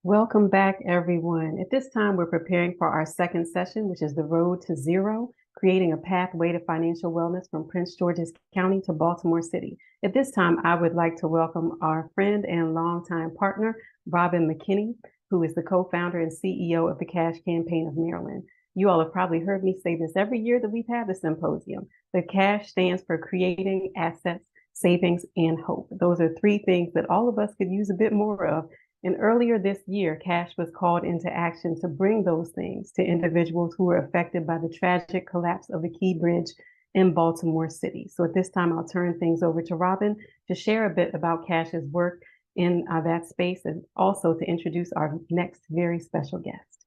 Welcome back, everyone. At this time, we're preparing for our second session, which is the Road to Zero, creating a pathway to financial wellness from Prince George's County to Baltimore City. At this time, I would like to welcome our friend and longtime partner, Robin McKinney, who is the co-founder and CEO of the Cash Campaign of Maryland. You all have probably heard me say this every year that we've had the symposium. The CASH stands for Creating Assets, Savings, and Hope. Those are three things that all of us could use a bit more of. And earlier this year, Cash was called into action to bring those things to individuals who were affected by the tragic collapse of the Key Bridge in Baltimore City. So at this time, I'll turn things over to Robin to share a bit about Cash's work in that space and also to introduce our next very special guest.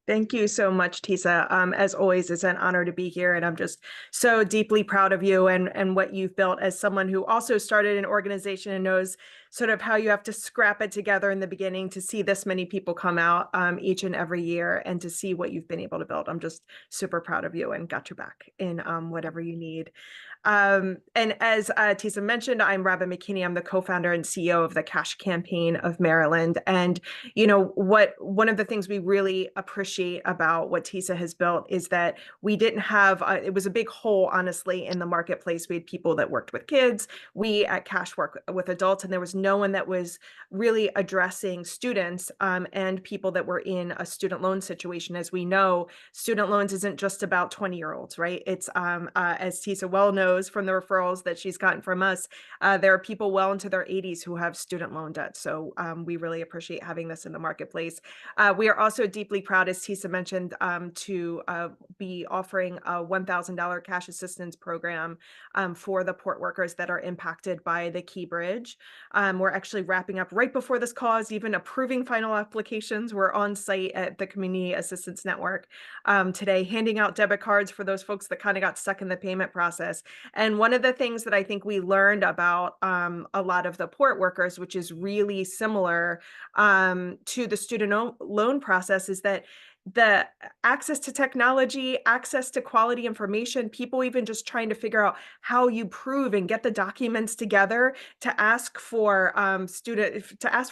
Thank you so much, Tisa. As always, it's an honor to be here, and I'm just so deeply proud of you and what you've built as someone who also started an organization and knows sort of how you have to scrap it together in the beginning to see this many people come out each and every year and to see what you've been able to build. I'm just super proud of you and got your back in whatever you need. And as Tisa mentioned, I'm Robin McKinney. I'm the co-founder and CEO of the Cash Campaign of Maryland. And one of the things we really appreciate about what Tisa has built is that we didn't have, it was a big hole, honestly, in the marketplace. We had people that worked with kids. We at Cash work with adults, and there was no one that was really addressing students and people that were in a student loan situation. As we know, student loans isn't just about 20-year-olds, right? It's, as Tisa well knows from the referrals that she's gotten from us, there are people well into their 80s who have student loan debt. So we really appreciate having this in the marketplace. We are also deeply proud, as Tisa mentioned, to be offering a $1,000 cash assistance program for the port workers that are impacted by the Key Bridge. We're actually wrapping up right before this cause, even approving final applications. We're on site at the Community Assistance Network today, handing out debit cards for those folks that kind of got stuck in the payment process. And one of the things that I think we learned about a lot of the port workers, which is really similar to the student loan process, is that the access to technology, access to quality information, people even just trying to figure out how you prove and get the documents together to ask for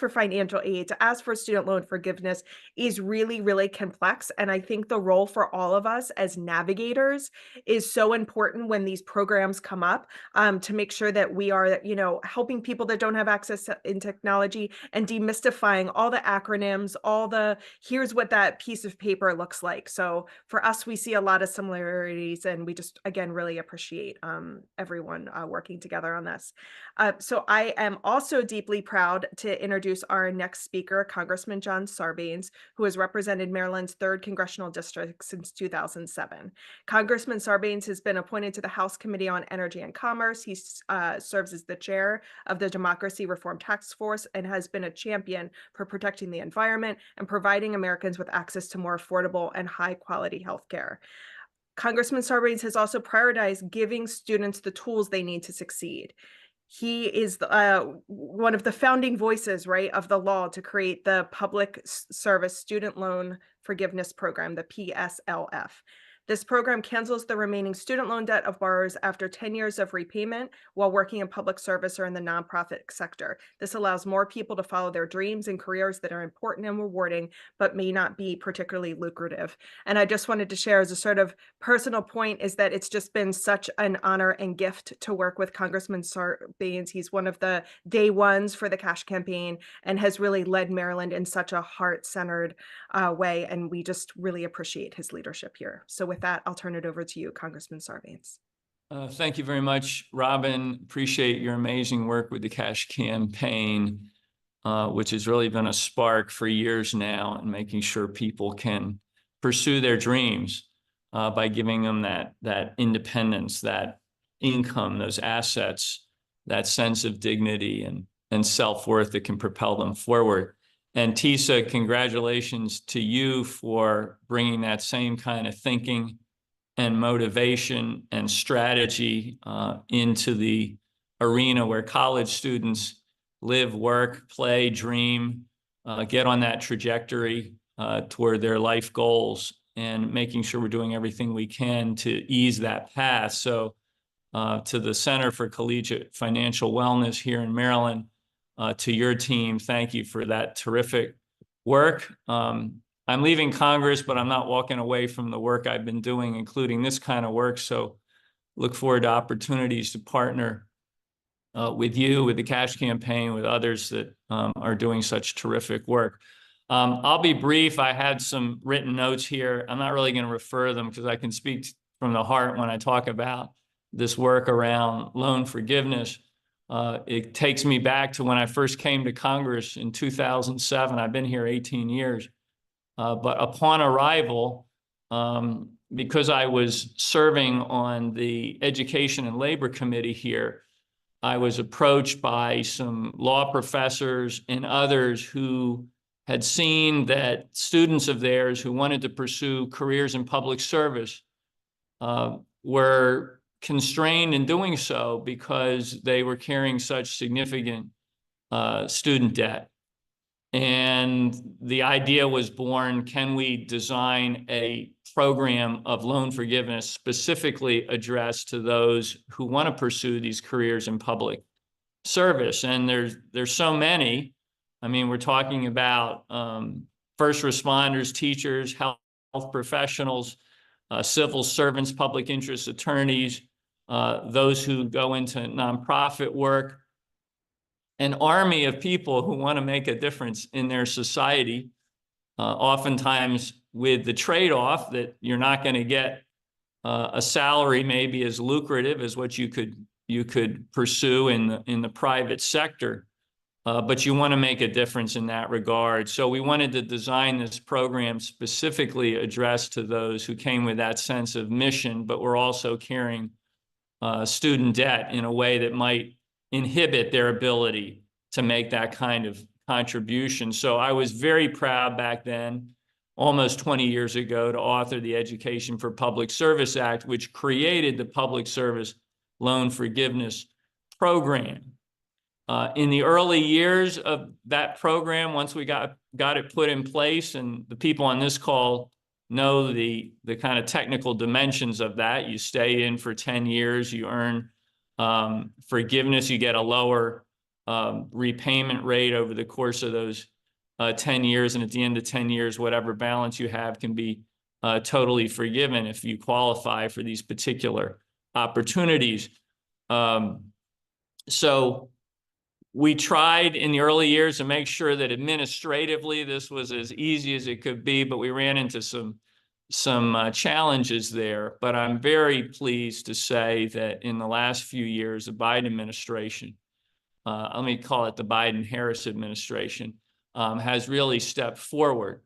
financial aid, to ask for student loan forgiveness is really, really complex. And I think the role for all of us as navigators is so important when these programs come up to make sure that we are, helping people that don't have access in technology and demystifying all the acronyms, here's what that piece of paper looks like. So for us, we see a lot of similarities, and we just, again, really appreciate everyone working together on this. So I am also deeply proud to introduce our next speaker, Congressman John Sarbanes, who has represented Maryland's 3rd Congressional District since 2007. Congressman Sarbanes has been appointed to the House Committee on Energy and Commerce. He serves as the chair of the Democracy Reform Task Force and has been a champion for protecting the environment and providing Americans with access to more affordable and high-quality health care. Congressman Sarbanes has also prioritized giving students the tools they need to succeed. He is one of the founding voices, right, of the law to create the Public Service Student Loan Forgiveness Program, the PSLF. This program cancels the remaining student loan debt of borrowers after 10 years of repayment while working in public service or in the nonprofit sector. This allows more people to follow their dreams and careers that are important and rewarding, but may not be particularly lucrative. And I just wanted to share as a sort of personal point is that it's just been such an honor and gift to work with Congressman Sarbanes. He's one of the day ones for the Cash Campaign and has really led Maryland in such a heart-centered way. And we just really appreciate his leadership here. So with that, I'll turn it over to you, Congressman Sarbanes. Thank you very much, Robin. Appreciate your amazing work with the Cash Campaign, which has really been a spark for years now in making sure people can pursue their dreams by giving them that independence, that income, those assets, that sense of dignity and self-worth that can propel them forward. And Tisa, congratulations to you for bringing that same kind of thinking and motivation and strategy into the arena where college students live, work, play, dream, get on that trajectory toward their life goals, and making sure we're doing everything we can to ease that path. So to the Center for Collegiate Financial Wellness here in Maryland, to your team, thank you for that terrific work. I'm leaving Congress, but I'm not walking away from the work I've been doing, including this kind of work. So look forward to opportunities to partner with you, with the Cash Campaign, with others that are doing such terrific work. I'll be brief. I had some written notes here. I'm not really going to refer to them because I can speak from the heart when I talk about this work around loan forgiveness. It takes me back to when I first came to Congress in 2007. I've been here 18 years. But upon arrival, because I was serving on the Education and Labor Committee here, I was approached by some law professors and others who had seen that students of theirs who wanted to pursue careers in public service were constrained in doing so because they were carrying such significant student debt. And the idea was born, can we design a program of loan forgiveness specifically addressed to those who want to pursue these careers in public service? And there's so many. I mean, we're talking about first responders, teachers, health professionals, civil servants, public interest attorneys, those who go into nonprofit work, an army of people who want to make a difference in their society, oftentimes with the trade-off that you're not going to get a salary maybe as lucrative as what you could pursue in the private sector, but you want to make a difference in that regard. So we wanted to design this program specifically addressed to those who came with that sense of mission, but were also carrying student debt in a way that might inhibit their ability to make that kind of contribution. So I was very proud back then, almost 20 years ago, to author the Education for Public Service Act, which created the Public Service Loan Forgiveness Program. In the early years of that program, once we got it put in place, and the people on this call know the kind of technical dimensions of that. You stay in for 10 years, you earn forgiveness, you get a lower repayment rate over the course of those 10 years. And at the end of 10 years, whatever balance you have can be totally forgiven if you qualify for these particular opportunities. So we tried in the early years to make sure that administratively this was as easy as it could be, but we ran into some challenges there. But I'm very pleased to say that in the last few years, the Biden administration, let me call it the Biden-Harris administration, has really stepped forward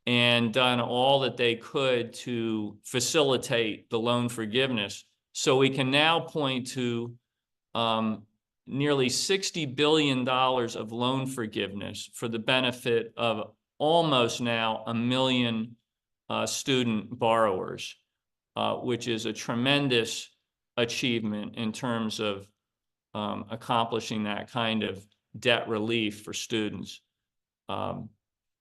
and done all that they could to facilitate the loan forgiveness. So we can now point to nearly $60 billion of loan forgiveness for the benefit of almost now 1 million student borrowers, which is a tremendous achievement in terms of accomplishing that kind of debt relief for students.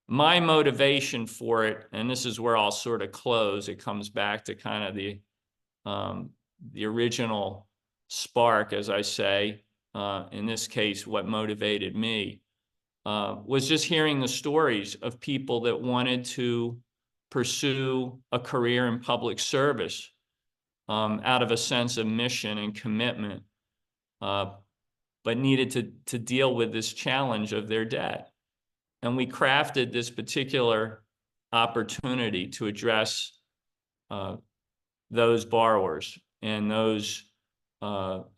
My motivation for it, and this is where I'll sort of close, it comes back to kind of the original spark, as I say, in this case, what motivated me, was just hearing the stories of people that wanted to pursue a career in public service out of a sense of mission and commitment, but needed to deal with this challenge of their debt. And we crafted this particular opportunity to address those borrowers and those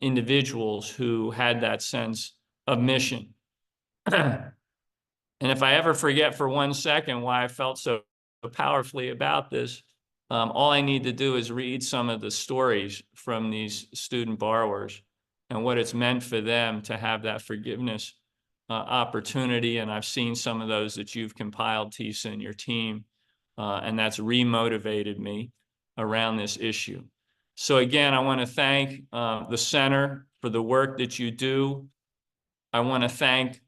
individuals who had that sense of mission. And if I ever forget for 1 second why I felt so powerfully about this, all I need to do is read some of the stories from these student borrowers and what it's meant for them to have that forgiveness opportunity. And I've seen some of those that you've compiled, Tisa, and your team, and that's remotivated me around this issue. So again, I want to thank the center for the work that you do. I want to thank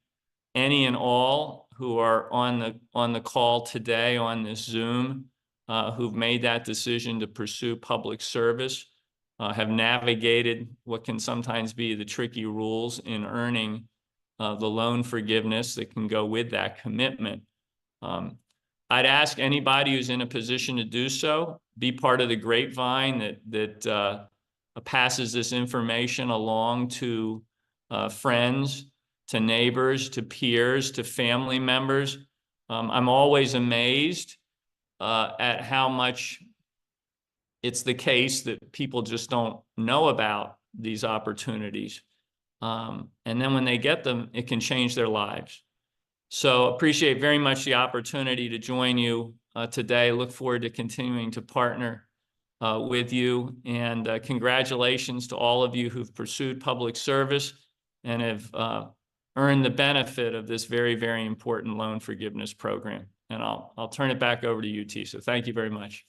any and all who are on the call today on this Zoom, who've made that decision to pursue public service, have navigated what can sometimes be the tricky rules in earning the loan forgiveness that can go with that commitment. I'd ask anybody who's in a position to do so, be part of the grapevine that passes this information along to friends, to neighbors, to peers, to family members. I'm always amazed at how much it's the case that people just don't know about these opportunities. And then when they get them, it can change their lives. So appreciate very much the opportunity to join you today. Look forward to continuing to partner with you. And congratulations to all of you who've pursued public service and have earned the benefit of this very, very important loan forgiveness program. And I'll turn it back over to you, Tisa. Thank you very much.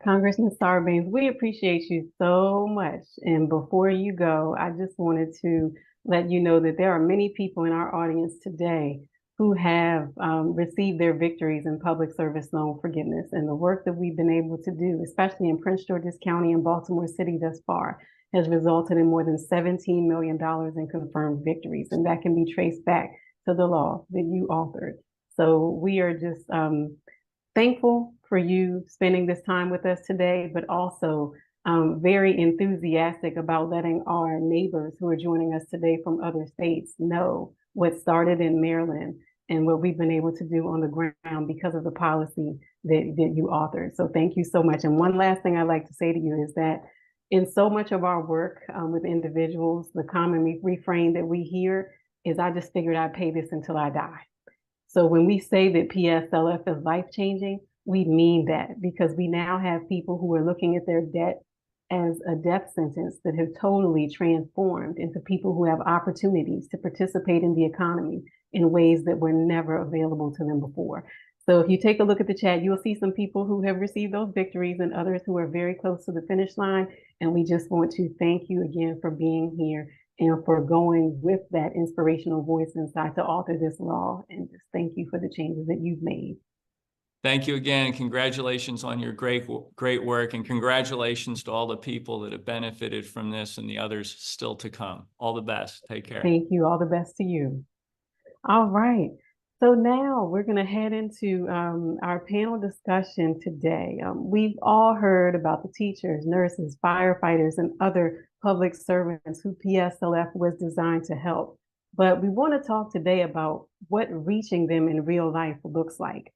Congressman Sarbanes, we appreciate you so much. And before you go, I just wanted to let you know that there are many people in our audience today who have received their victories in public service loan forgiveness. And the work that we've been able to do, especially in Prince George's County and Baltimore City thus far, has resulted in more than $17 million in confirmed victories. And that can be traced back to the law that you authored. So we are just thankful for you spending this time with us today, but also very enthusiastic about letting our neighbors who are joining us today from other states know what started in Maryland and what we've been able to do on the ground because of the policy that you authored. So thank you so much. And one last thing I'd like to say to you is that in so much of our work with individuals, the common refrain that we hear is, I just figured I'd pay this until I die. So when we say that PSLF is life-changing, we mean that, because we now have people who are looking at their debt as a death sentence that have totally transformed into people who have opportunities to participate in the economy in ways that were never available to them before. So if you take a look at the chat, you'll see some people who have received those victories and others who are very close to the finish line. And we just want to thank you again for being here and for going with that inspirational voice inside to author this law. And just thank you for the changes that you've made. Thank you again. Congratulations on your great work, and congratulations to all the people that have benefited from this and the others still to come. All the best. Take care. Thank you. All the best to you. All right. So now we're going to head into our panel discussion today. We've all heard about the teachers, nurses, firefighters, and other public servants who PSLF was designed to help. But we want to talk today about what reaching them in real life looks like.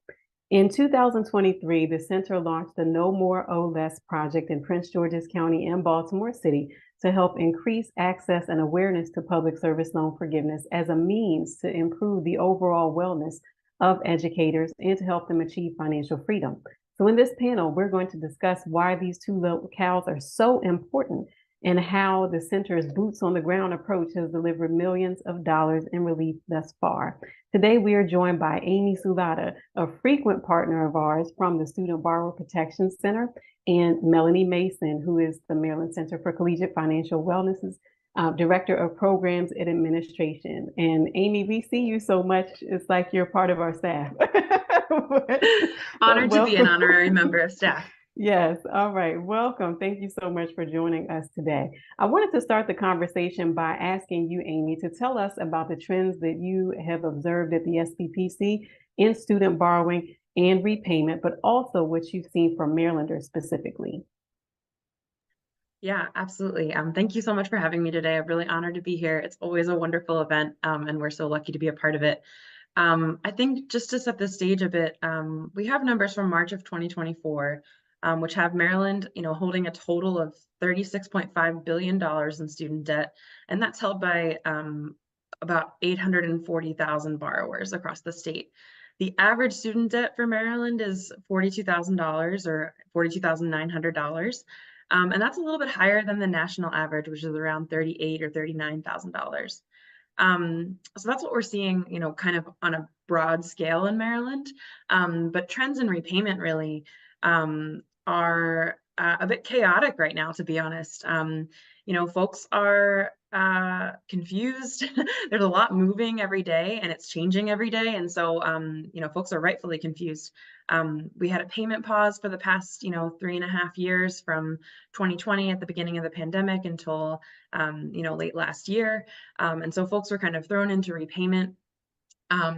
In 2023, the center launched the No More O Less project in Prince George's County and Baltimore City to help increase access and awareness to public service loan forgiveness as a means to improve the overall wellness of educators and to help them achieve financial freedom. So in this panel, we're going to discuss why these two locales are so important and how the center's boots on the ground approach has delivered millions of dollars in relief thus far. Today, we are joined by Amy Czulada, a frequent partner of ours from the Student Borrower Protection Center, and Melanie Mason, who is the Maryland Center for Collegiate Financial Wellness's Director of Programs and Administration. And Amy, we see you so much, it's like you're part of our staff. Honored to be an honorary member of staff. Yes. All right. Welcome. Thank you so much for joining us today. I wanted to start the conversation by asking you, Amy, to tell us about the trends that you have observed at the SBPC in student borrowing and repayment, but also what you've seen from Marylanders specifically. Yeah, absolutely. Thank you so much for having me today. I'm really honored to be here. It's always a wonderful event, and we're so lucky to be a part of it. I think just to set the stage a bit, we have numbers from March of 2024. Which have Maryland, holding a total of $36.5 billion in student debt, and that's held by about 840,000 borrowers across the state. The average student debt for Maryland is $42,000 or $42,900, and that's a little bit higher than the national average, which is around $38,000 or $39,000. So that's what we're seeing, kind of on a broad scale in Maryland. But trends in repayment really are a bit chaotic right now, to be honest. Folks are confused. There's a lot moving every day and it's changing every day. And so, folks are rightfully confused. We had a payment pause for the past, 3.5 years from 2020 at the beginning of the pandemic until, late last year. And so folks were kind of thrown into repayment.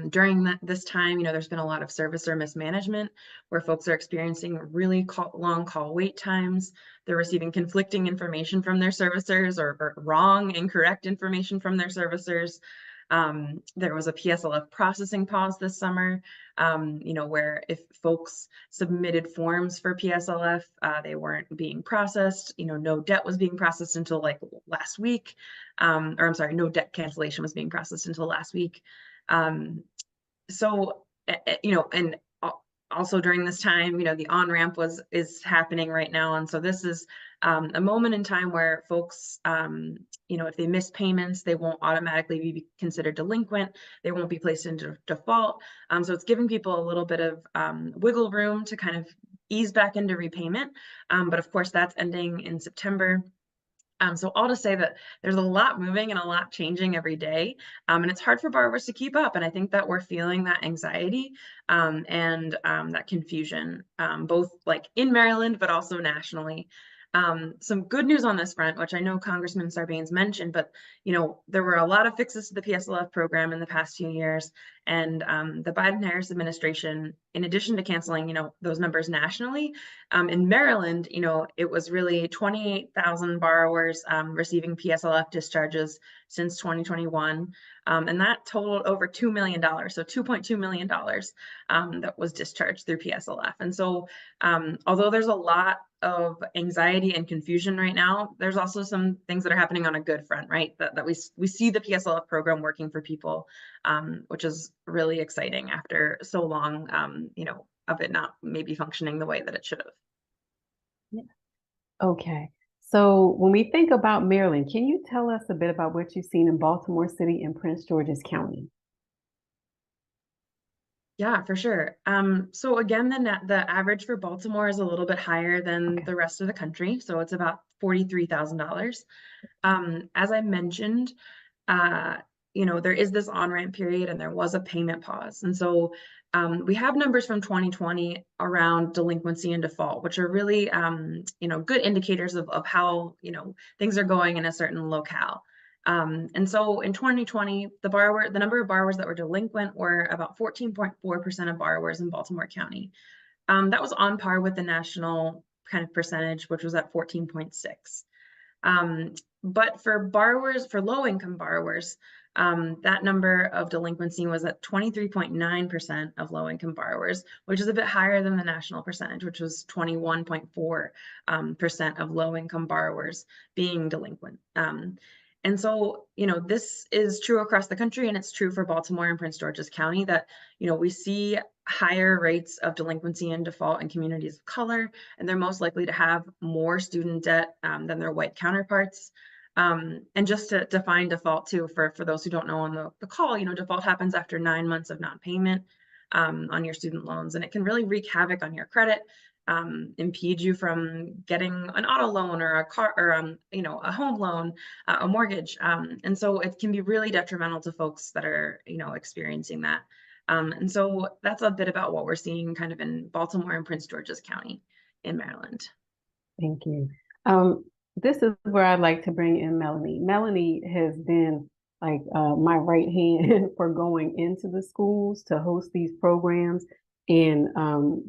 During this time, there's been a lot of servicer mismanagement where folks are experiencing really long call wait times. They're receiving conflicting information from their servicers or wrong, incorrect information from their servicers. There was a PSLF processing pause this summer, where if folks submitted forms for PSLF, they weren't being processed. No debt was being processed until like last week. Or I'm sorry, no debt cancellation was being processed until last week. So, and also during this time, the on-ramp is happening right now. And so this is a moment in time where folks, if they miss payments, they won't automatically be considered delinquent. They won't be placed into default. So it's giving people a little bit of wiggle room to kind of ease back into repayment. But of course, that's ending in September. So all to say that there's a lot moving and a lot changing every day, and it's hard for borrowers to keep up. And I think that we're feeling that anxiety and that confusion, both like in Maryland, but also nationally. Some good news on this front, which I know Congressman Sarbanes mentioned, but there were a lot of fixes to the PSLF program in the past few years, and the Biden-Harris administration, in addition to canceling those numbers nationally, in Maryland, it was really 28,000 borrowers receiving PSLF discharges since 2021, and that totaled over $2 million, so $2.2 million that was discharged through PSLF. And so, although there's a lot of anxiety and confusion right now, there's also some things that are happening on a good front, right? That we see the PSLF program working for people, which is really exciting after so long, of it not maybe functioning the way that it should have. Yeah. Okay. So when we think about Maryland, can you tell us a bit about what you've seen in Baltimore City and Prince George's County? Yeah, for sure. So again, the average for Baltimore is a little bit higher than the rest of the country. So it's about $43,000. As I mentioned, there is this on-ramp period and there was a payment pause. And so we have numbers from 2020 around delinquency and default, which are really, good indicators of how, things are going in a certain locale. And so in 2020, the number of borrowers that were delinquent were about 14.4% of borrowers in Baltimore County. That was on par with the national kind of percentage, which was at 14.6. But for low-income borrowers, that number of delinquency was at 23.9% of low-income borrowers, which is a bit higher than the national percentage, which was 21.4% of low-income borrowers being delinquent. And so, this is true across the country, and it's true for Baltimore and Prince George's County that, we see higher rates of delinquency and default in communities of color, and they're most likely to have more student debt than their white counterparts. And just to define default too, for those who don't know on the call, default happens after 9 months of non-payment on your student loans, and it can really wreak havoc on your credit, impede you from getting an auto loan or a car or a home loan, a mortgage, and so it can be really detrimental to folks that are experiencing that. And so that's a bit about what we're seeing kind of in Baltimore and Prince George's County in Maryland. Thank you. This is where I'd like to bring in Melanie. Melanie has been like my right hand for going into the schools to host these programs and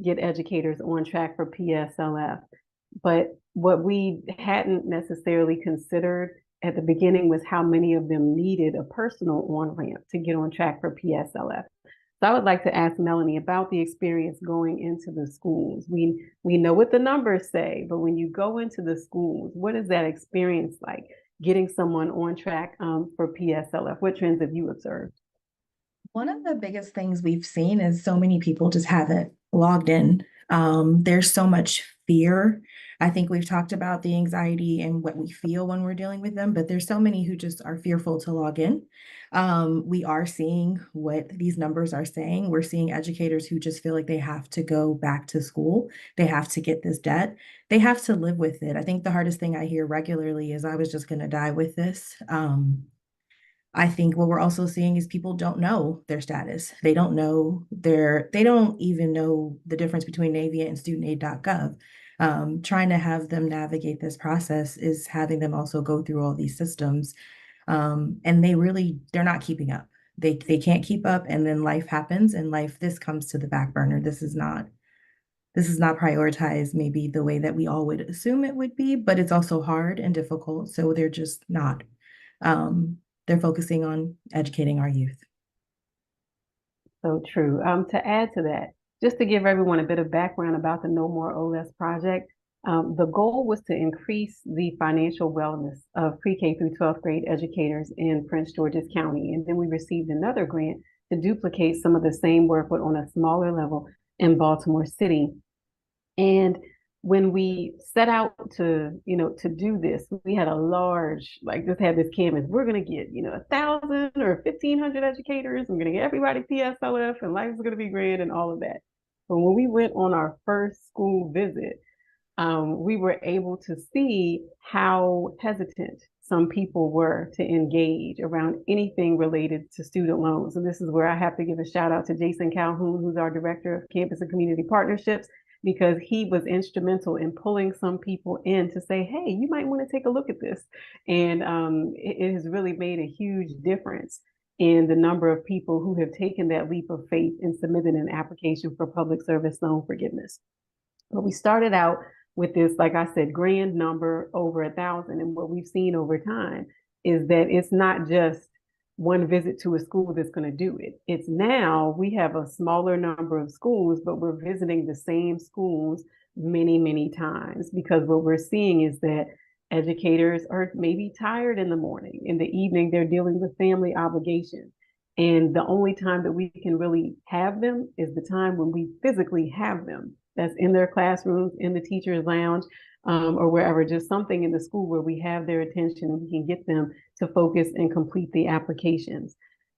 get educators on track for PSLF. But what we hadn't necessarily considered at the beginning was how many of them needed a personal on-ramp to get on track for PSLF. So I would like to ask Melanie about the experience going into the schools. We know what the numbers say, but when you go into the schools, what is that experience like, getting someone on track for PSLF? What trends have you observed? One of the biggest things we've seen is so many people just haven't logged in. There's so much fear. I think we've talked about the anxiety and what we feel when we're dealing with them, but there's so many who just are fearful to log in. We are seeing what these numbers are saying. We're seeing educators who just feel like they have to go back to school. They have to get this debt. They have to live with it. I think the hardest thing I hear regularly is, I was just going to die with this. I think what we're also seeing is people don't know their status. They don't even know the difference between Navient and studentaid.gov. Trying to have them navigate this process is having them also go through all these systems. And they're not keeping up. they can't keep up, and then life happens, and this comes to the back burner. This is not prioritized maybe the way that we all would assume it would be, but it's also hard and difficult. So they're just not. They're focusing on educating our youth. So true. To add to that, just to give everyone a bit of background about the No More or Less project, the goal was to increase the financial wellness of pre-K through 12th grade educators in Prince George's County. And then we received another grant to duplicate some of the same work, but on a smaller level in Baltimore City. And when we set out to do this, we had a large, just had this canvas. We're going to get, 1,000 or 1,500 educators. We're going to get everybody PSLF, and life is going to be great and all of that. But when we went on our first school visit, we were able to see how hesitant some people were to engage around anything related to student loans. And this is where I have to give a shout out to Jason Calhoun, who's our Director of Campus and Community Partnerships, because he was instrumental in pulling some people in to say, hey, you might want to take a look at this. And it has really made a huge difference in the number of people who have taken that leap of faith and submitted an application for public service loan forgiveness. But we started out with this, like I said, grand number over 1,000. And what we've seen over time is that it's not just one visit to a school that's going to do it. It's now we have a smaller number of schools, but we're visiting the same schools many, many times, because what we're seeing is that educators are maybe tired in the morning. In the evening, they're dealing with family obligations. And the only time that we can really have them is the time when we physically have them. That's in their classrooms, in the teacher's lounge, or wherever, just something in the school where we have their attention and we can get them to focus and complete the applications.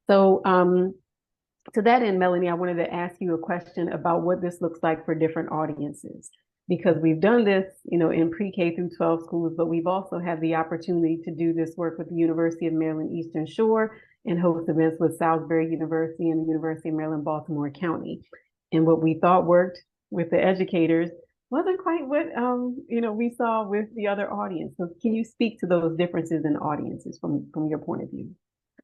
So to that end, Melanie, I wanted to ask you a question about what this looks like for different audiences, because we've done this, in pre-K through 12 schools, but we've also had the opportunity to do this work with the University of Maryland Eastern Shore and host events with Salisbury University and the University of Maryland, Baltimore County. And what we thought worked with the educators wasn't quite what we saw with the other audience. So can you speak to those differences in audiences from your point of view?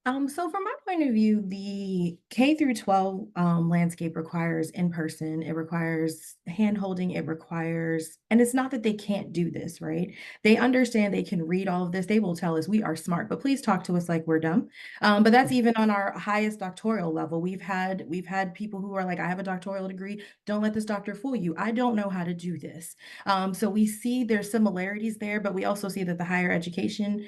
So from my point of view, the K through 12 landscape requires in-person, it requires hand-holding, and it's not that they can't do this, right? They understand they can read all of this. They will tell us we are smart, but please talk to us like we're dumb. But that's even on our highest doctoral level. We've had people who are like, I have a doctoral degree. Don't let this doctor fool you. I don't know how to do this. So we see there's similarities there, but we also see that the higher education,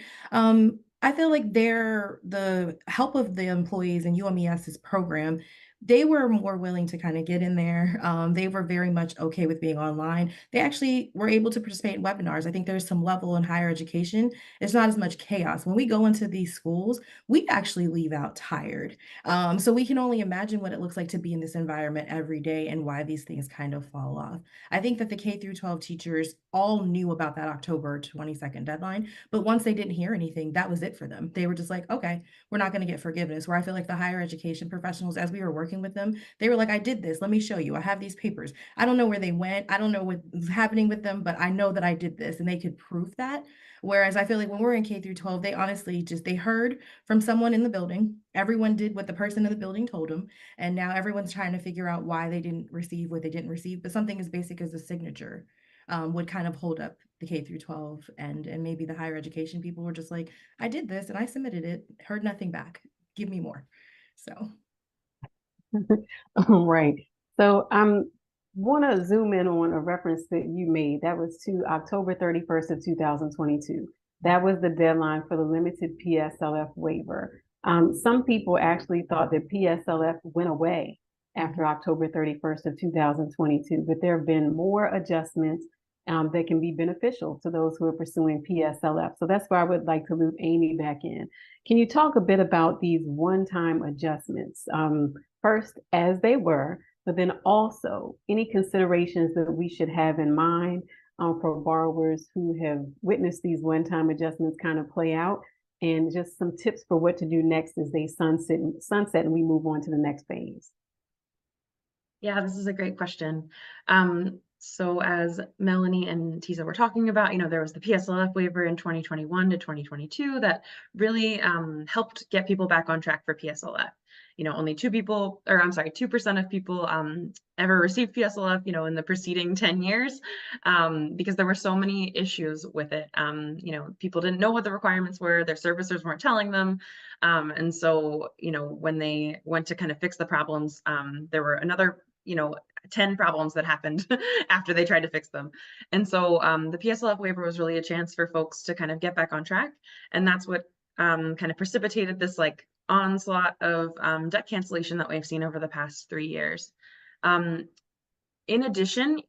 I feel like the help of the employees in UMES's program, they were more willing to kind of get in there. They were very much okay with being online. They actually were able to participate in webinars. I think there's some level in higher education. It's not as much chaos. When we go into these schools, we actually leave out tired. So we can only imagine what it looks like to be in this environment every day and why these things kind of fall off. I think that the K through 12 teachers all knew about that October 22nd deadline, but once they didn't hear anything, that was it for them. They were just like, okay, we're not going to get forgiveness. Where I feel like the higher education professionals, as we were working with them, they were like, I did this. Let me show you. I have these papers. I don't know where they went. I don't know what's happening with them, but I know that I did this, and they could prove that. Whereas I feel like when we're in K through 12, they honestly they heard from someone in the building. Everyone did what the person in the building told them. And now everyone's trying to figure out why they didn't receive what they didn't receive. But something as basic as a signature would kind of hold up the K through 12, and maybe the higher education people were just like, I did this and I submitted it, heard nothing back. Give me more. So. Right. So I want to zoom in on a reference that you made. That was to October 31st of 2022. That was the deadline for the limited PSLF waiver. Some people actually thought that PSLF went away after October 31st of 2022, but there have been more adjustments that can be beneficial to those who are pursuing PSLF. So that's where I would like to loop Amy back in. Can you talk a bit about these one-time adjustments? First, as they were, but then also any considerations that we should have in mind for borrowers who have witnessed these one-time adjustments kind of play out, and just some tips for what to do next as they sunset and we move on to the next phase. Yeah, this is a great question. So as Melanie and Tisa were talking about, there was the PSLF waiver in 2021 to 2022 that really helped get people back on track for PSLF. only 2% of people ever received PSLF, in the preceding 10 years, because there were so many issues with it. People didn't know what the requirements were, their servicers weren't telling them. And so, when they went to kind of fix the problems, there were another, 10 problems that happened after they tried to fix them. And so the PSLF waiver was really a chance for folks to kind of get back on track. And that's what kind of precipitated this like onslaught of debt cancellation that we've seen over the past 3 years. In addition,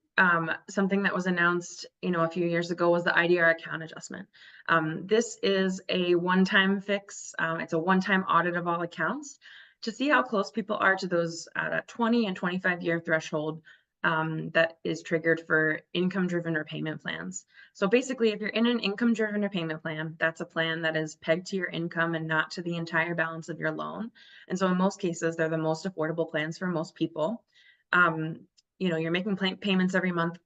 something that was announced, a few years ago was the IDR account adjustment. This is a one-time fix. It's a one-time audit of all accounts to see how close people are to those 20 and 25-year threshold that is triggered for income-driven repayment plans. So basically, if you're in an income-driven repayment plan, that's a plan that is pegged to your income and not to the entire balance of your loan. And so in most cases, they're the most affordable plans for most people. You're making payments every month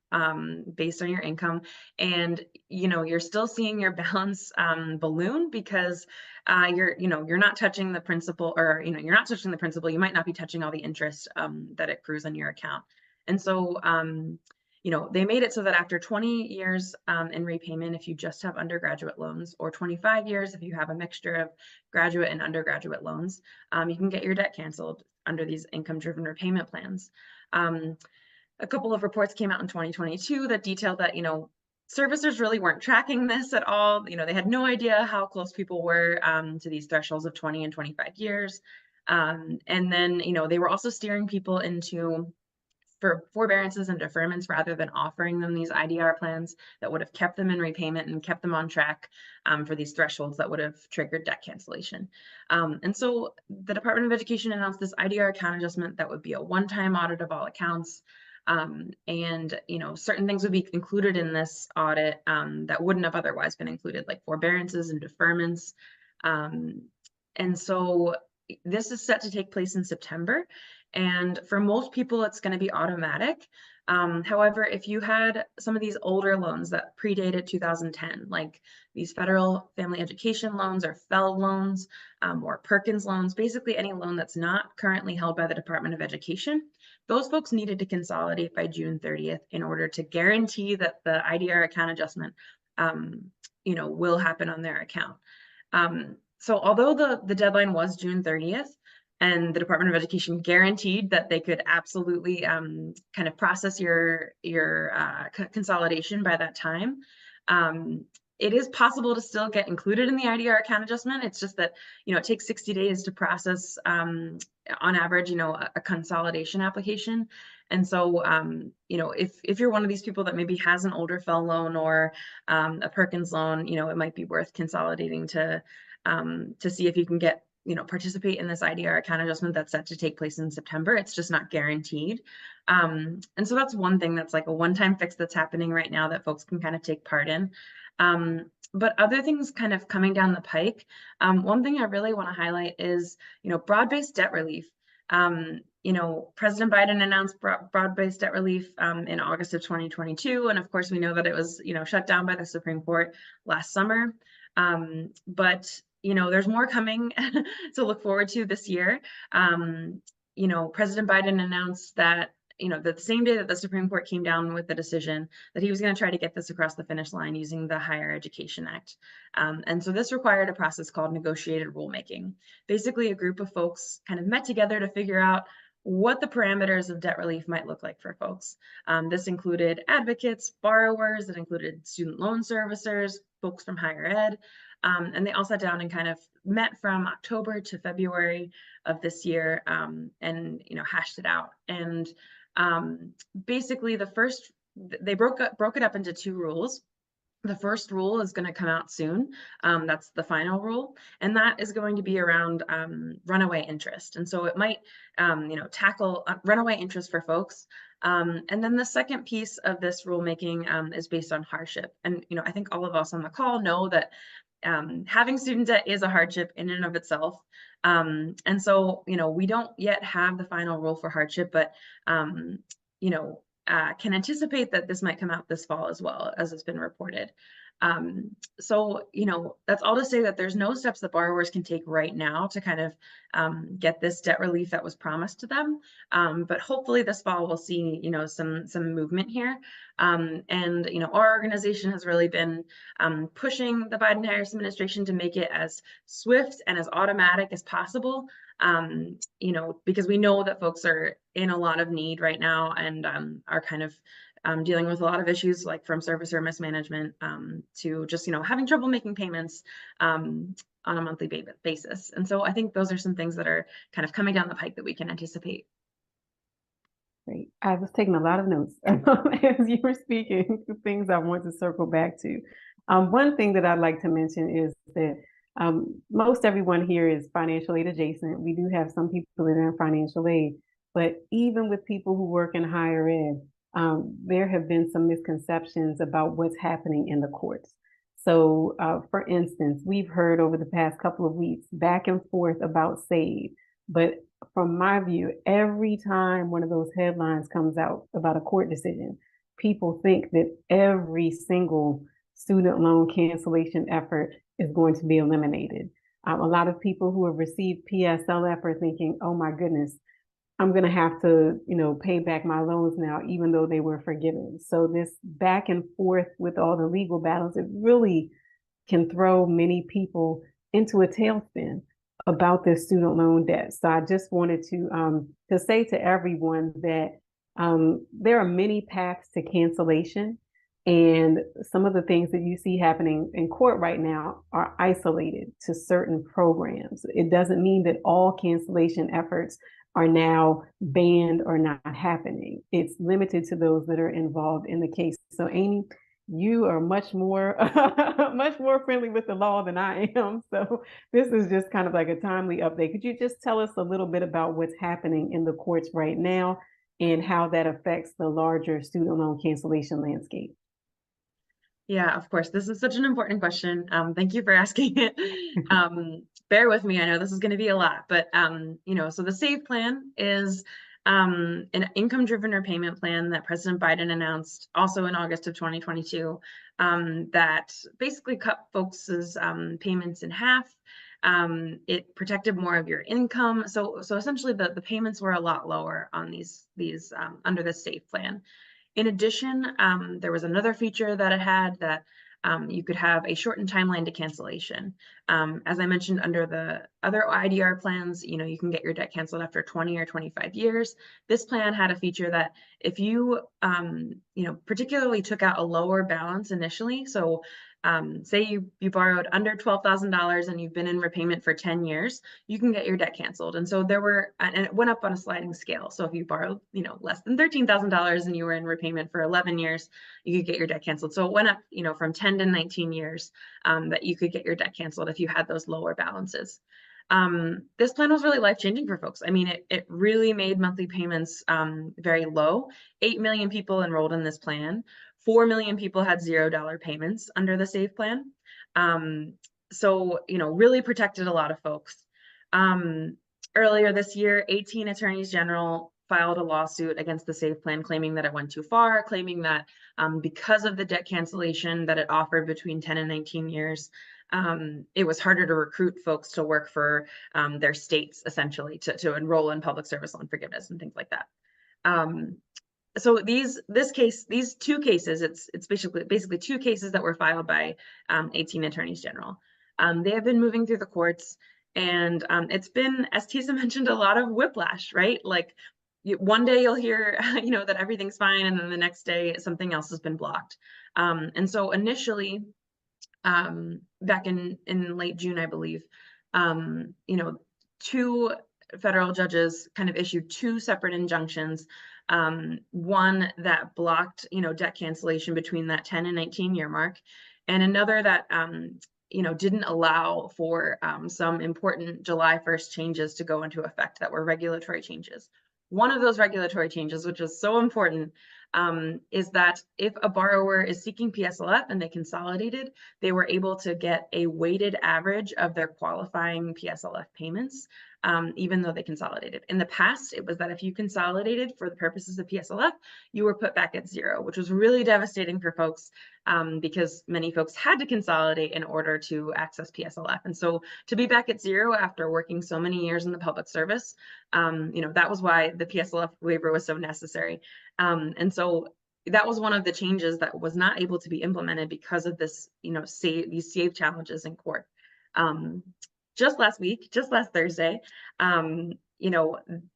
based on your income, and you're still seeing your balance balloon because you're not touching the principal, or you're not touching the principal. You might not be touching all the interest that accrues on your account. And so they made it so that after 20 years in repayment, if you just have undergraduate loans, or 25 years if you have a mixture of graduate and undergraduate loans, you can get your debt canceled under these income-driven repayment plans. A couple of reports came out in 2022 that detailed that, servicers really weren't tracking this at all. They had no idea how close people were to these thresholds of 20 and 25 years. And then, they were also steering people into for forbearances and deferments rather than offering them these IDR plans that would have kept them in repayment and kept them on track for these thresholds that would have triggered debt cancellation. And so the Department of Education announced this IDR account adjustment that would be a one-time audit of all accounts. And certain things would be included in this audit that wouldn't have otherwise been included, like forbearances and deferments. And so this is set to take place in September. And for most people, it's going to be automatic. However, if you had some of these older loans that predated 2010, like these federal family education loans or FFEL loans or Perkins loans, basically any loan that's not currently held by the Department of Education, those folks needed to consolidate by June 30th in order to guarantee that the IDR account adjustment will happen on their account. So although the deadline was June 30th, and the Department of Education guaranteed that they could absolutely kind of process your consolidation by that time, it is possible to still get included in the IDR account adjustment. It's just that, it takes 60 days to process on average, a consolidation application. And so, if you're one of these people that maybe has an older FFEL loan or a Perkins loan, it might be worth consolidating to see if you can get participate in this IDR account adjustment that's set to take place in September. It's just not guaranteed. And so that's one thing that's like a one-time fix that's happening right now that folks can kind of take part in. But other things kind of coming down the pike, one thing I really want to highlight is, broad-based debt relief. President Biden announced broad-based debt relief in August of 2022. And of course, we know that it was, shut down by the Supreme Court last summer. But there's more coming to look forward to this year. President Biden announced that, that the same day that the Supreme Court came down with the decision that he was going to try to get this across the finish line using the Higher Education Act. And so this required a process called negotiated rulemaking. Basically, a group of folks kind of met together to figure out what the parameters of debt relief might look like for folks. This included advocates, borrowers, it included student loan servicers, folks from higher ed. And they all sat down and kind of met from October to February of this year and, hashed it out. And basically they broke it up into two rules. The first rule is going to come out soon. That's the final rule. And that is going to be around runaway interest. And so it might, tackle runaway interest for folks. And then the second piece of this rulemaking is based on hardship. And, I think all of us on the call know that having student debt is a hardship in and of itself. And so, we don't yet have the final rule for hardship, but, can anticipate that this might come out this fall as well, as it's been reported. So, that's all to say that there's no steps that borrowers can take right now to kind of get this debt relief that was promised to them. But hopefully this fall we'll see, some movement here. And, our organization has really been pushing the Biden-Harris administration to make it as swift and as automatic as possible. Because we know that folks are in a lot of need right now and are kind of dealing with a lot of issues, like from servicer mismanagement to just, having trouble making payments on a monthly basis. And so I think those are some things that are kind of coming down the pike that we can anticipate. Great. I was taking a lot of notes as you were speaking, things I want to circle back to. One thing that I'd like to mention is that most everyone here is financial aid adjacent. We do have some people that are in financial aid, but even with people who work in higher ed, there have been some misconceptions about what's happening in the courts. So, for instance, we've heard over the past couple of weeks back and forth about SAVE, but from my view, every time one of those headlines comes out about a court decision, people think that every single student loan cancellation effort is going to be eliminated. A lot of people who have received PSLF are thinking, oh my goodness, I'm going to have to, pay back my loans now, even though they were forgiven. So this back and forth with all the legal battles, it really can throw many people into a tailspin about this student loan debt. So I just wanted to say to everyone that there are many paths to cancellation, and some of the things that you see happening in court right now are isolated to certain programs. It doesn't mean that all cancellation efforts are now banned or not happening. It's limited to those that are involved in the case. So Amy, you are much more friendly with the law than I am. So this is just kind of like a timely update. Could you just tell us a little bit about what's happening in the courts right now and how that affects the larger student loan cancellation landscape? Yeah, of course. This is such an important question. Thank you for asking it. Bear with me. I know this is going to be a lot, but so the SAVE plan is an income-driven repayment plan that President Biden announced also in August of 2022 that basically cut folks' payments in half. It protected more of your income. So essentially the payments were a lot lower on these under the SAVE plan. In addition, there was another feature that it had that you could have a shortened timeline to cancellation. As I mentioned, under the other IDR plans, you can get your debt canceled after 20 or 25 years. This plan had a feature that if you, particularly took out a lower balance initially, so say you borrowed under $12,000 and you've been in repayment for 10 years, you can get your debt canceled. And so and it went up on a sliding scale. So if you borrowed, less than $13,000 and you were in repayment for 11 years, you could get your debt canceled. So it went up, from 10 to 19 years that you could get your debt canceled if you had those lower balances. This plan was really life-changing for folks. I mean, it really made monthly payments very low. 8 million people enrolled in this plan. 4 million people had $0 payments under the SAVE plan. So, really protected a lot of folks. Earlier this year, 18 attorneys general filed a lawsuit against the SAVE plan, claiming that it went too far, claiming that because of the debt cancellation that it offered between 10 and 19 years, it was harder to recruit folks to work for their states, essentially, to enroll in public service loan forgiveness and things like that. So these two cases, it's basically two cases that were filed by 18 attorneys general. They have been moving through the courts, and it's been, as Tisa mentioned, a lot of whiplash, right? Like one day you'll hear, that everything's fine, and then the next day something else has been blocked. And so initially, back in late June, I believe, two federal judges kind of issued two separate injunctions. One that blocked, debt cancellation between that 10 and 19 year mark, and another that, didn't allow for some important July 1st changes to go into effect that were regulatory changes. One of those regulatory changes, which is so important, is that if a borrower is seeking PSLF and they consolidated, they were able to get a weighted average of their qualifying PSLF payments, even though they consolidated. In the past, it was that if you consolidated for the purposes of PSLF, you were put back at zero, which was really devastating for folks because many folks had to consolidate in order to access PSLF. And so to be back at zero after working so many years in the public service, that was why the PSLF waiver was so necessary. And so that was one of the changes that was not able to be implemented because of this, these SAVE challenges in court. Just last Thursday,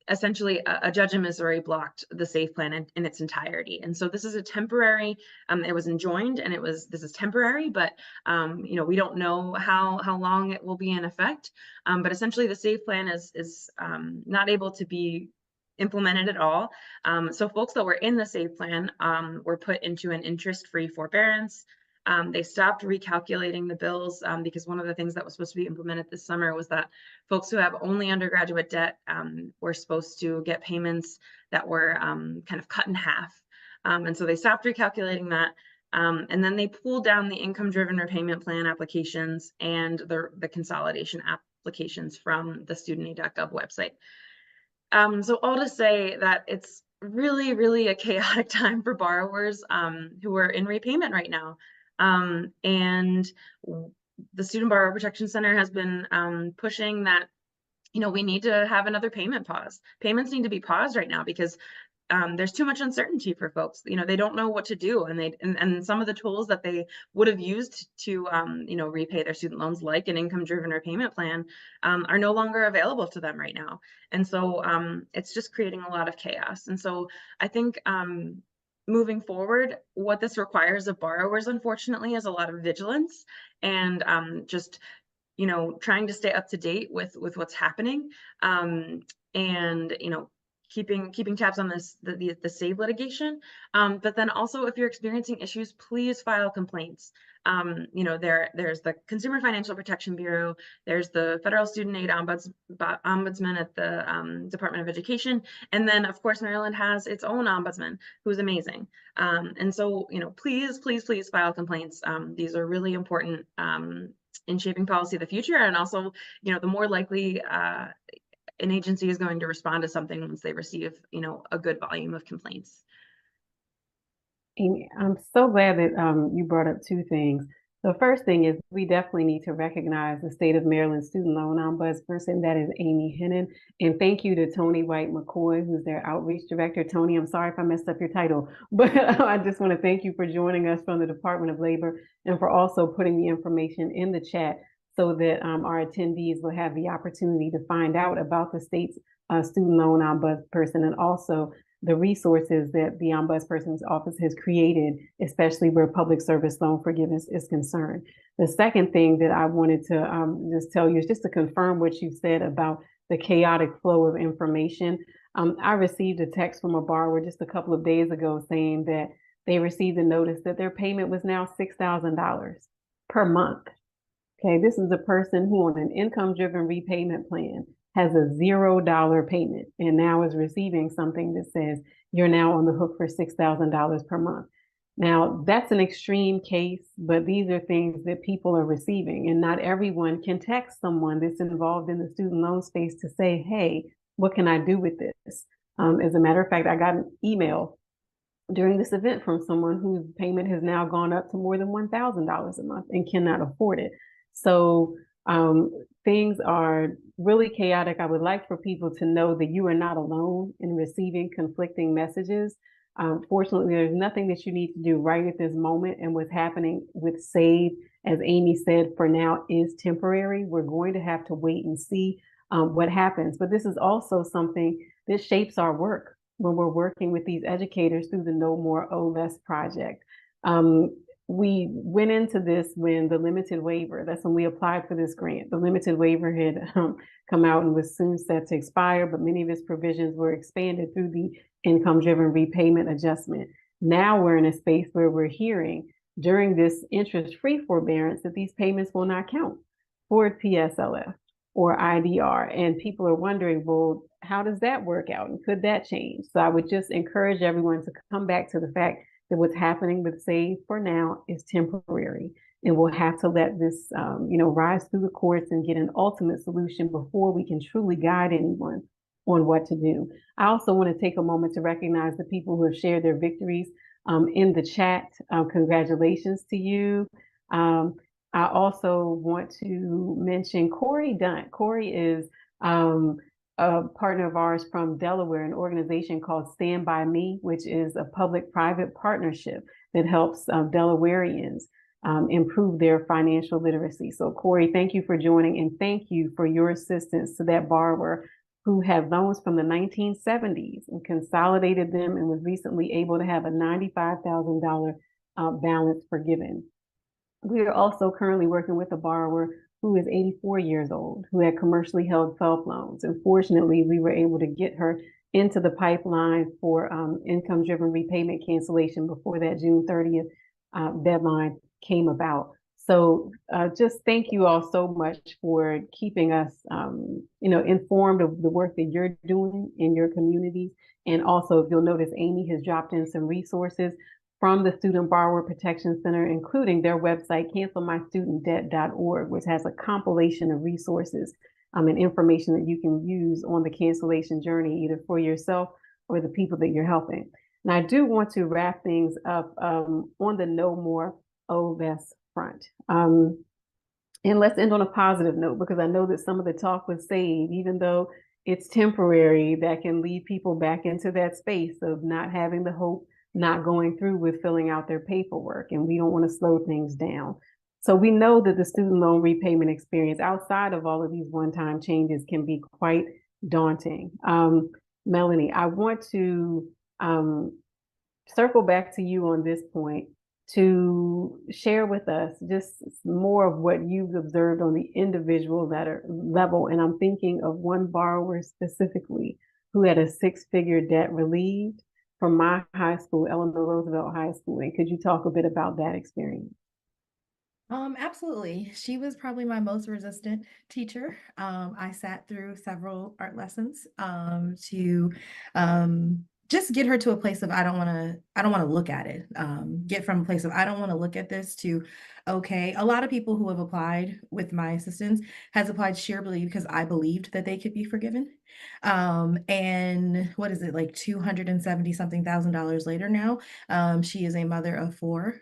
essentially a judge in Missouri blocked the SAVE plan in its entirety. And so this is a temporary, it was enjoined and this is temporary, but we don't know how long it will be in effect. But essentially the SAVE plan is not able to be implemented at all. So folks that were in the SAVE plan were put into an interest-free forbearance. They stopped recalculating the bills because one of the things that was supposed to be implemented this summer was that folks who have only undergraduate debt were supposed to get payments that were kind of cut in half. And so they stopped recalculating that. And then they pulled down the income-driven repayment plan applications and the consolidation applications from the studentaid.gov website. So all to say that it's really, really a chaotic time for borrowers who are in repayment right now. And the Student Borrower Protection Center has been pushing that, we need to have another payment pause. Payments need to be paused right now because there's too much uncertainty for folks. They don't know what to do, and some of the tools that they would have used to repay their student loans, like an income-driven repayment plan, are no longer available to them right now. And so it's just creating a lot of chaos. And so I think moving forward, what this requires of borrowers, unfortunately, is a lot of vigilance and just trying to stay up to date with what's happening, and keeping tabs on the SAVE litigation. But then also, if you're experiencing issues, please file complaints. There's the Consumer Financial Protection Bureau, there's the Federal Student Aid Ombudsman at the Department of Education, and then of course Maryland has its own ombudsman who's amazing. And so please file complaints. These are really important in shaping policy of the future, and also the more likely an agency is going to respond to something once they receive, a good volume of complaints. Amy, I'm so glad that you brought up two things. The first thing is we definitely need to recognize the state of Maryland student loan ombudsperson, that is Amy Hennon. And thank you to Tony White McCoy, who's their outreach director. Tony, I'm sorry if I messed up your title, but I just want to thank you for joining us from the Department of Labor and for also putting the information in the chat so that our attendees will have the opportunity to find out about the state's student loan ombudsperson, and also the resources that the ombudsperson's office has created, especially where public service loan forgiveness is concerned. The second thing that I wanted to just tell you is just to confirm what you said about the chaotic flow of information. I received a text from a borrower just a couple of days ago saying that they received a notice that their payment was now $6,000 per month. Okay, this is a person who on an income-driven repayment plan has a $0 payment and now is receiving something that says you're now on the hook for $6,000 per month. Now, that's an extreme case, but these are things that people are receiving, and not everyone can text someone that's involved in the student loan space to say, hey, what can I do with this? As a matter of fact, I got an email during this event from someone whose payment has now gone up to more than $1,000 a month and cannot afford it. So things are really chaotic. I would like for people to know that you are not alone in receiving conflicting messages. Fortunately, there's nothing that you need to do right at this moment. And what's happening with SAVE, as Amy said, for now is temporary. We're going to have to wait and see what happens. But this is also something that shapes our work when we're working with these educators through the No More, O Less project. We went into this when the limited waiver, that's when we applied for this grant. The limited waiver had come out and was soon set to expire, but many of its provisions were expanded through the income-driven repayment adjustment. Now we're in a space where we're hearing during this interest-free forbearance that these payments will not count for PSLF or IDR. And people are wondering, well, how does that work out? And could that change? So I would just encourage everyone to come back to the fact that what's happening with SAVE for now is temporary, and we'll have to let this, rise through the courts and get an ultimate solution before we can truly guide anyone on what to do. I also want to take a moment to recognize the people who have shared their victories. in the chat. Congratulations to you. I also want to mention Corey Dunt. Corey is a partner of ours from Delaware, an organization called Stand By Me, which is a public-private partnership that helps Delawareans improve their financial literacy. So Corey, thank you for joining, and thank you for your assistance to that borrower who had loans from the 1970s and consolidated them and was recently able to have a $95,000 balance forgiven. We are also currently working with a borrower who is 84 years old, who had commercially held FFELP loans. And fortunately, we were able to get her into the pipeline for income-driven repayment cancellation before that June 30th deadline came about. So just thank you all so much for keeping us, informed of the work that you're doing in your communities. And also, if you'll notice, Amy has dropped in some resources from the Student Borrower Protection Center, including their website, cancelmystudentdebt.org, which has a compilation of resources and information that you can use on the cancellation journey, either for yourself or the people that you're helping. And I do want to wrap things up on the No More Owe Less front. And let's end on a positive note, because I know that some of the talk was saved, even though it's temporary, that can lead people back into that space of not having the hope, not going through with filling out their paperwork, and we don't want to slow things down. So we know that the student loan repayment experience outside of all of these one-time changes can be quite daunting. Melanie, I want to circle back to you on this point to share with us just more of what you've observed on the individual level. And I'm thinking of one borrower specifically who had a six-figure debt relieved from my high school, Eleanor Roosevelt High School. And could you talk a bit about that experience? Absolutely. She was probably my most resistant teacher. I sat through several art lessons to just get her to a place of I don't want to look at it. Get from a place of I don't want to look at this to okay. A lot of people who have applied with my assistance has applied sheerly because I believed that they could be forgiven. And what is it, like $270 something thousand later now? She is a mother of four.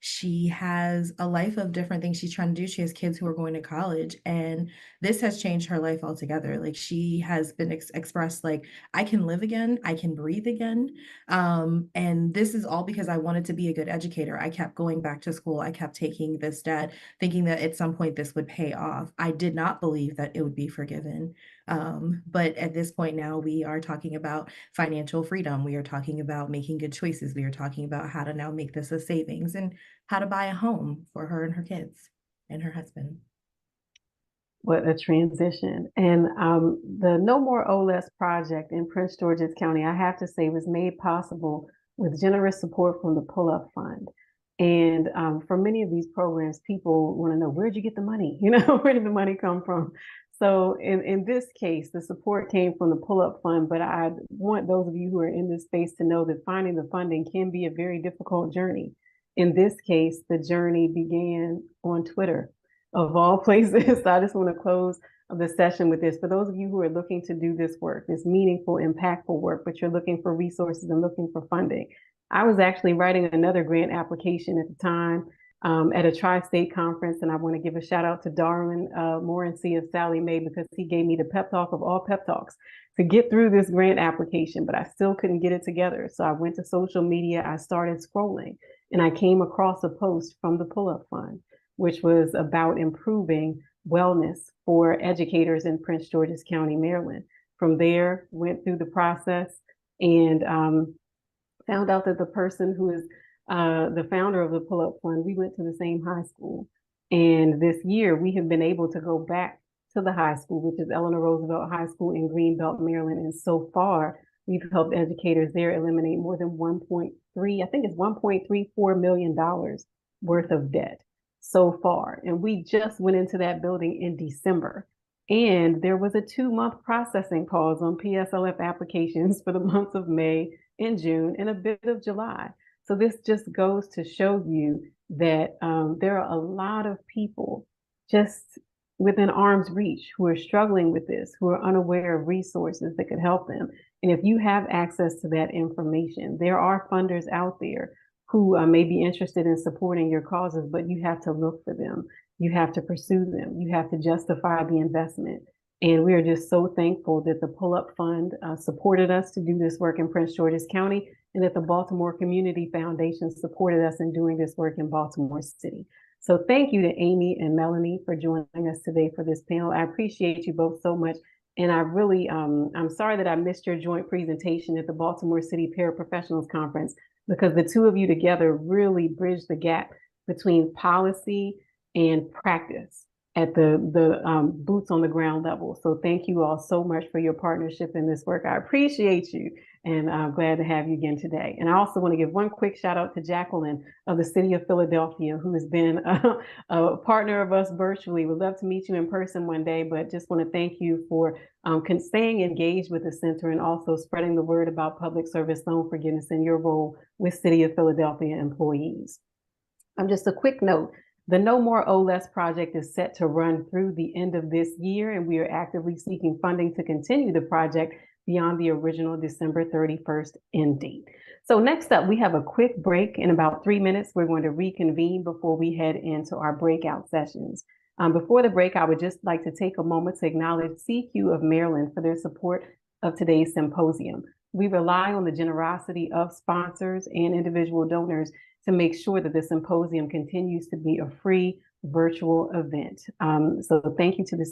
She has a life of different things she's trying to do. She has kids who are going to college, and this has changed her life altogether. Like she has been expressed like, I can live again, I can breathe again. And this is all because I wanted to be a good educator. I kept going back to school. I kept taking this debt, thinking that at some point this would pay off. I did not believe that it would be forgiven. But at this point now, we are talking about financial freedom. We are talking about making good choices. We are talking about how to now make this a savings and how to buy a home for her and her kids and her husband. What a transition. And the No More Owe Less project in Prince George's County, I have to say, was made possible with generous support from the Pull-Up Fund. And for many of these programs, people want to know, where'd you get the money? Where did the money come from? So in this case, the support came from the Pull-Up Fund, but I want those of you who are in this space to know that finding the funding can be a very difficult journey. In this case, the journey began on Twitter, of all places. So I just want to close the session with this. For those of you who are looking to do this work, this meaningful, impactful work, but you're looking for resources and looking for funding. I was actually writing another grant application at the time at a tri-state conference, and I want to give a shout out to Darwin Morency of Sally Mae, because he gave me the pep talk of all pep talks to get through this grant application, but I still couldn't get it together. So I went to social media, I started scrolling, and I came across a post from the Pull-Up Fund, which was about improving wellness for educators in Prince George's County, Maryland. From there, went through the process and found out that the person who is the founder of the Pull-Up Fund, we went to the same high school. And this year, we have been able to go back to the high school, which is Eleanor Roosevelt High School in Greenbelt, Maryland. And so far, we've helped educators there eliminate more than $1.34 million worth of debt so far. And we just went into that building in December. And there was a 2-month processing pause on PSLF applications for the months of May and June and a bit of July. So this just goes to show you that there are a lot of people just within arm's reach who are struggling with this, who are unaware of resources that could help them. And if you have access to that information, there are funders out there who may be interested in supporting your causes, but you have to look for them. You have to pursue them. You have to justify the investment. And we are just so thankful that the Pull-Up Fund supported us to do this work in Prince George's County, and that the Baltimore Community Foundation supported us in doing this work in Baltimore City. So thank you to Amy and Melanie for joining us today for this panel. I appreciate you both so much. And I really, I'm sorry that I missed your joint presentation at the Baltimore City Paraprofessionals Conference, because the two of you together really bridged the gap between policy and practice at the boots on the ground level. So thank you all so much for your partnership in this work. I appreciate you, and I'm glad to have you again today. And I also want to give one quick shout out to Jacqueline of the City of Philadelphia, who has been a partner of us virtually. We'd love to meet you in person one day, but just want to thank you for staying engaged with the center and also spreading the word about public service loan forgiveness and your role with City of Philadelphia employees. Just a quick note. The No More O Less project is set to run through the end of this year, and we are actively seeking funding to continue the project beyond the original December 31st end date. So next up, we have a quick break. In about 3 minutes, we're going to reconvene before we head into our breakout sessions. Before the break, I would just like to take a moment to acknowledge CQ of Maryland for their support of today's symposium. We rely on the generosity of sponsors and individual donors to make sure that the symposium continues to be a free virtual event. So thank you to the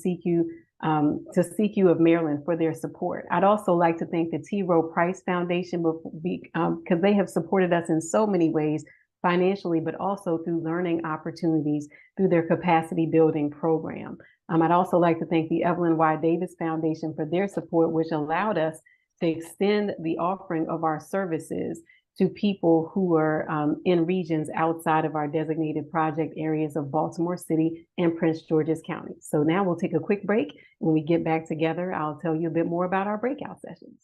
CQ of Maryland for their support. I'd also like to thank the T. Rowe Price Foundation because they have supported us in so many ways, financially, but also through learning opportunities through their capacity building program. I'd also like to thank the Evelyn Y. Davis Foundation for their support, which allowed us to extend the offering of our services to people who are in regions outside of our designated project areas of Baltimore City and Prince George's County. So now we'll take a quick break. When we get back together, I'll tell you a bit more about our breakout sessions.